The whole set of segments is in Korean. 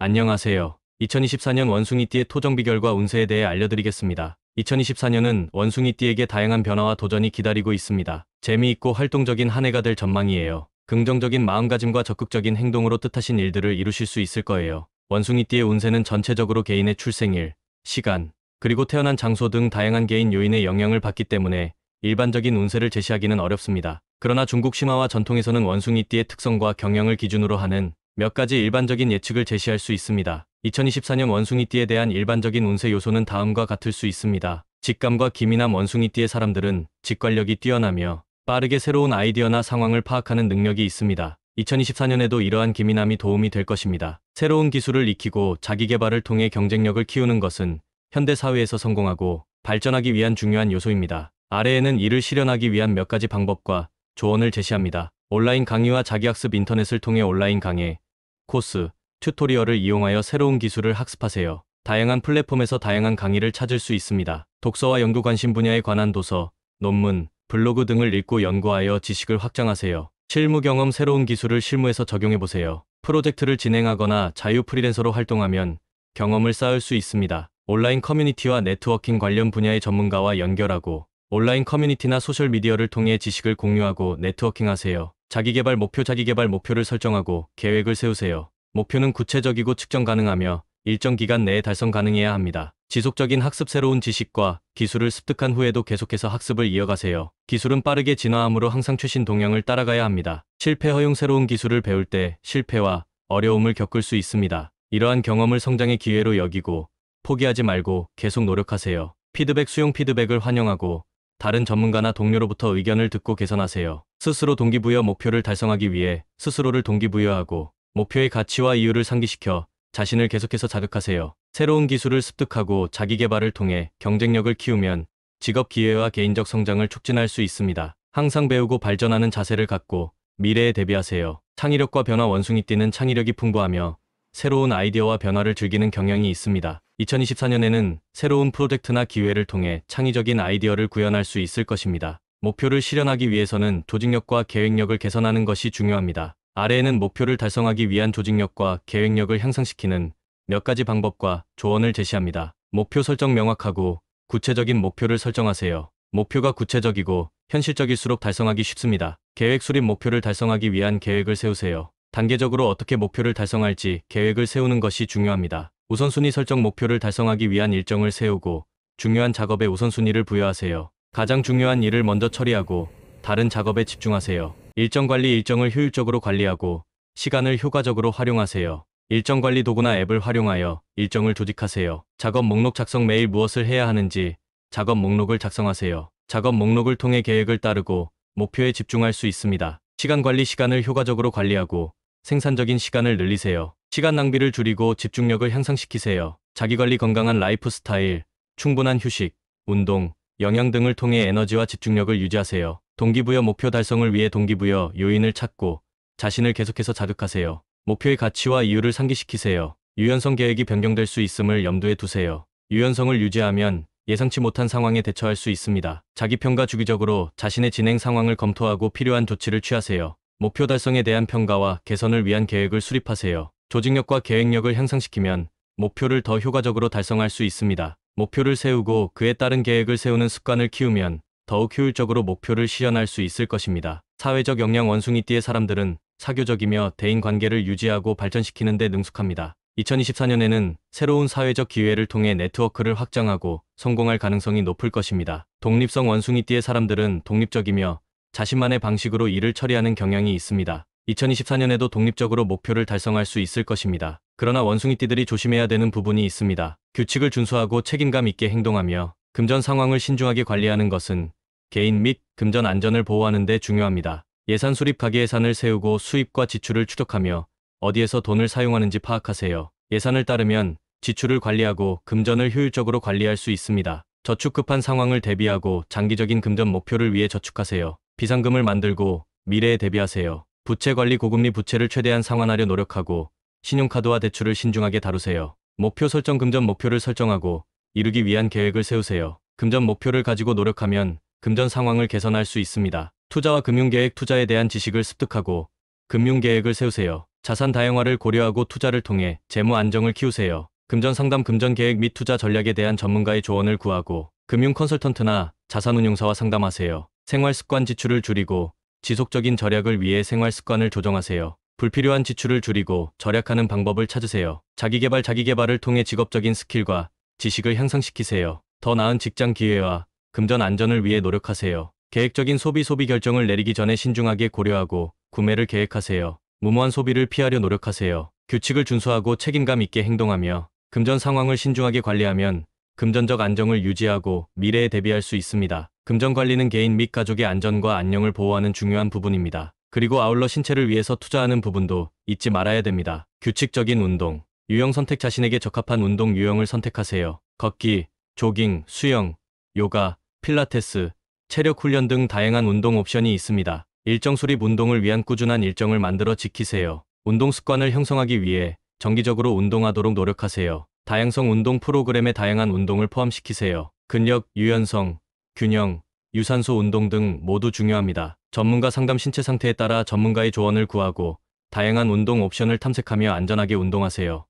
안녕하세요. 2024년 원숭이띠의 토정비결과 운세에 대해 알려드리겠습니다. 2024년은 원숭이띠에게 다양한 변화와 도전이 기다리고 있습니다. 재미있고 활동적인 한 해가 될 전망이에요. 긍정적인 마음가짐과 적극적인 행동으로 뜻하신 일들을 이루실 수 있을 거예요. 원숭이띠의 운세는 전체적으로 개인의 출생일, 시간, 그리고 태어난 장소 등 다양한 개인 요인의 영향을 받기 때문에 일반적인 운세를 제시하기는 어렵습니다. 그러나 중국 신화와 전통에서는 원숭이띠의 특성과 경영을 기준으로 하는 몇 가지 일반적인 예측을 제시할 수 있습니다. 2024년 원숭이띠에 대한 일반적인 운세 요소는 다음과 같을 수 있습니다. 직감과 기민함. 원숭이띠의 사람들은 직관력이 뛰어나며 빠르게 새로운 아이디어나 상황을 파악하는 능력이 있습니다. 2024년에도 이러한 기민함이 도움이 될 것입니다. 새로운 기술을 익히고 자기 개발을 통해 경쟁력을 키우는 것은 현대 사회에서 성공하고 발전하기 위한 중요한 요소입니다. 아래에는 이를 실현하기 위한 몇 가지 방법과 조언을 제시합니다. 온라인 강의와 자기학습. 인터넷을 통해 온라인 강의, 코스, 튜토리얼을 이용하여 새로운 기술을 학습하세요. 다양한 플랫폼에서 다양한 강의를 찾을 수 있습니다. 독서와 연구 관심 분야에 관한 도서, 논문, 블로그 등을 읽고 연구하여 지식을 확장하세요. 실무 경험. 새로운 기술을 실무에서 적용해보세요. 프로젝트를 진행하거나 자유 프리랜서로 활동하면 경험을 쌓을 수 있습니다. 온라인 커뮤니티와 네트워킹 관련 분야의 전문가와 연결하고 온라인 커뮤니티나 소셜미디어를 통해 지식을 공유하고 네트워킹하세요. 자기개발 목표. 자기개발 목표를 설정하고 계획을 세우세요. 목표는 구체적이고 측정 가능하며 일정 기간 내에 달성 가능해야 합니다. 지속적인 학습. 새로운 지식과 기술을 습득한 후에도 계속해서 학습을 이어가세요. 기술은 빠르게 진화하므로 항상 최신 동향을 따라가야 합니다. 실패 허용. 새로운 기술을 배울 때 실패와 어려움을 겪을 수 있습니다. 이러한 경험을 성장의 기회로 여기고 포기하지 말고 계속 노력하세요. 피드백 수용. 피드백을 환영하고 다른 전문가나 동료로부터 의견을 듣고 개선하세요. 스스로 동기부여. 목표를 달성하기 위해 스스로를 동기부여하고 목표의 가치와 이유를 상기시켜 자신을 계속해서 자극하세요. 새로운 기술을 습득하고 자기개발을 통해 경쟁력을 키우면 직업 기회와 개인적 성장을 촉진할 수 있습니다. 항상 배우고 발전하는 자세를 갖고 미래에 대비하세요. 창의력과 변화. 원숭이띠는 창의력이 풍부하며 새로운 아이디어와 변화를 즐기는 경향이 있습니다. 2024년에는 새로운 프로젝트나 기회를 통해 창의적인 아이디어를 구현할 수 있을 것입니다. 목표를 실현하기 위해서는 조직력과 계획력을 개선하는 것이 중요합니다. 아래에는 목표를 달성하기 위한 조직력과 계획력을 향상시키는 몇 가지 방법과 조언을 제시합니다. 목표 설정. 명확하고 구체적인 목표를 설정하세요. 목표가 구체적이고 현실적일수록 달성하기 쉽습니다. 계획 수립. 목표를 달성하기 위한 계획을 세우세요. 단계적으로 어떻게 목표를 달성할지 계획을 세우는 것이 중요합니다. 우선순위 설정. 목표를 달성하기 위한 일정을 세우고 중요한 작업에 우선순위를 부여하세요. 가장 중요한 일을 먼저 처리하고 다른 작업에 집중하세요. 일정 관리. 일정을 효율적으로 관리하고 시간을 효과적으로 활용하세요. 일정 관리 도구나 앱을 활용하여 일정을 조직하세요. 작업 목록 작성. 매일 무엇을 해야 하는지 작업 목록을 작성하세요. 작업 목록을 통해 계획을 따르고 목표에 집중할 수 있습니다. 시간 관리. 시간을 효과적으로 관리하고 생산적인 시간을 늘리세요. 시간 낭비를 줄이고 집중력을 향상시키세요. 자기관리. 건강한 라이프 스타일, 충분한 휴식, 운동, 영양 등을 통해 에너지와 집중력을 유지하세요. 동기부여. 목표 달성을 위해 동기부여 요인을 찾고 자신을 계속해서 자극하세요. 목표의 가치와 이유를 상기시키세요. 유연성. 계획이 변경될 수 있음을 염두에 두세요. 유연성을 유지하면 예상치 못한 상황에 대처할 수 있습니다. 자기평가. 주기적으로 자신의 진행 상황을 검토하고 필요한 조치를 취하세요. 목표 달성에 대한 평가와 개선을 위한 계획을 수립하세요. 조직력과 계획력을 향상시키면 목표를 더 효과적으로 달성할 수 있습니다. 목표를 세우고 그에 따른 계획을 세우는 습관을 키우면 더욱 효율적으로 목표를 실현할 수 있을 것입니다. 사회적 역량. 원숭이띠의 사람들은 사교적이며 대인관계를 유지하고 발전시키는 데 능숙합니다. 2024년에는 새로운 사회적 기회를 통해 네트워크를 확장하고 성공할 가능성이 높을 것입니다. 독립성. 원숭이띠의 사람들은 독립적이며 자신만의 방식으로 일을 처리하는 경향이 있습니다. 2024년에도 독립적으로 목표를 달성할 수 있을 것입니다. 그러나 원숭이띠들이 조심해야 되는 부분이 있습니다. 규칙을 준수하고 책임감 있게 행동하며 금전 상황을 신중하게 관리하는 것은 개인 및 금전 안전을 보호하는 데 중요합니다. 예산 수립. 가계 예산을 세우고 수입과 지출을 추적하며 어디에서 돈을 사용하는지 파악하세요. 예산을 따르면 지출을 관리하고 금전을 효율적으로 관리할 수 있습니다. 저축. 급한 상황을 대비하고 장기적인 금전 목표를 위해 저축하세요. 비상금을 만들고 미래에 대비하세요. 부채 관리. 고금리 부채를 최대한 상환하려 노력하고 신용카드와 대출을 신중하게 다루세요. 목표 설정. 금전 목표를 설정하고 이루기 위한 계획을 세우세요. 금전 목표를 가지고 노력하면 금전 상황을 개선할 수 있습니다. 투자와 금융계획. 투자에 대한 지식을 습득하고 금융계획을 세우세요. 자산 다양화를 고려하고 투자를 통해 재무 안정을 키우세요. 금전 상담, 금전 계획 및 투자 전략에 대한 전문가의 조언을 구하고 금융 컨설턴트나 자산운용사와 상담하세요. 생활 습관, 지출을 줄이고 지속적인 절약을 위해 생활 습관을 조정하세요. 불필요한 지출을 줄이고 절약하는 방법을 찾으세요. 자기개발을 통해 직업적인 스킬과 지식을 향상시키세요. 더 나은 직장 기회와 금전 안전을 위해 노력하세요. 계획적인 소비 결정을 내리기 전에 신중하게 고려하고 구매를 계획하세요. 무모한 소비를 피하려 노력하세요. 규칙을 준수하고 책임감 있게 행동하며 금전 상황을 신중하게 관리하면 금전적 안정을 유지하고 미래에 대비할 수 있습니다. 금전 관리는 개인 및 가족의 안전과 안녕을 보호하는 중요한 부분입니다. 그리고 아울러 신체를 위해서 투자하는 부분도 잊지 말아야 됩니다. 규칙적인 운동, 유형 선택, 자신에게 적합한 운동 유형을 선택하세요. 걷기, 조깅, 수영, 요가, 필라테스, 체력 훈련 등 다양한 운동 옵션이 있습니다. 일정 수립 운동을 위한 꾸준한 일정을 만들어 지키세요. 운동 습관을 형성하기 위해 정기적으로 운동하도록 노력하세요. 다양성 운동 프로그램에 다양한 운동을 포함시키세요. 근력, 유연성, 균형, 유산소 운동 등 모두 중요합니다. 전문가 상담, 신체 상태에 따라 전문가의 조언을 구하고 다양한 운동 옵션을 탐색하며 안전하게 운동하세요.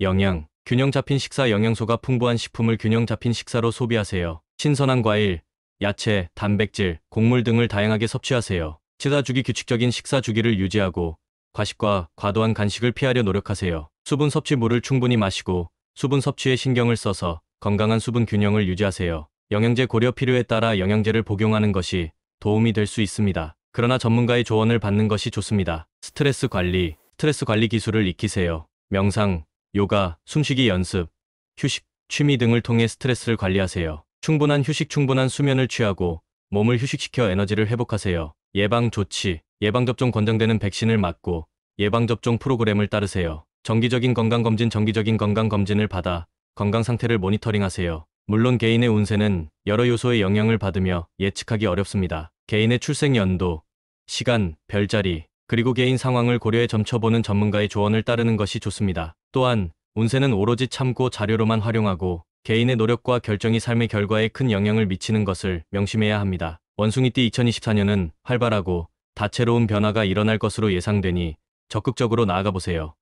영양, 균형 잡힌 식사, 영양소가 풍부한 식품을 균형 잡힌 식사로 소비하세요. 신선한 과일, 야채, 단백질, 곡물 등을 다양하게 섭취하세요. 식사 주기, 규칙적인 식사 주기를 유지하고 과식과 과도한 간식을 피하려 노력하세요. 수분 섭취, 물을 충분히 마시고 수분 섭취에 신경을 써서 건강한 수분 균형을 유지하세요. 영양제 고려, 필요에 따라 영양제를 복용하는 것이 도움이 될 수 있습니다. 그러나 전문가의 조언을 받는 것이 좋습니다. 스트레스 관리 기술을 익히세요. 명상, 요가, 숨쉬기 연습, 휴식, 취미 등을 통해 스트레스를 관리하세요. 충분한 휴식, 충분한 수면을 취하고 몸을 휴식시켜 에너지를 회복하세요. 예방 조치, 예방접종, 권장되는 백신을 맞고 예방접종 프로그램을 따르세요. 정기적인 건강검진을 받아 건강 상태를 모니터링하세요. 물론 개인의 운세는 여러 요소의 영향을 받으며 예측하기 어렵습니다. 개인의 출생 연도, 시간, 별자리, 그리고 개인 상황을 고려해 점쳐보는 전문가의 조언을 따르는 것이 좋습니다. 또한 운세는 오로지 참고 자료로만 활용하고 개인의 노력과 결정이 삶의 결과에 큰 영향을 미치는 것을 명심해야 합니다. 원숭이띠 2024년은 활발하고 다채로운 변화가 일어날 것으로 예상되니 적극적으로 나아가 보세요.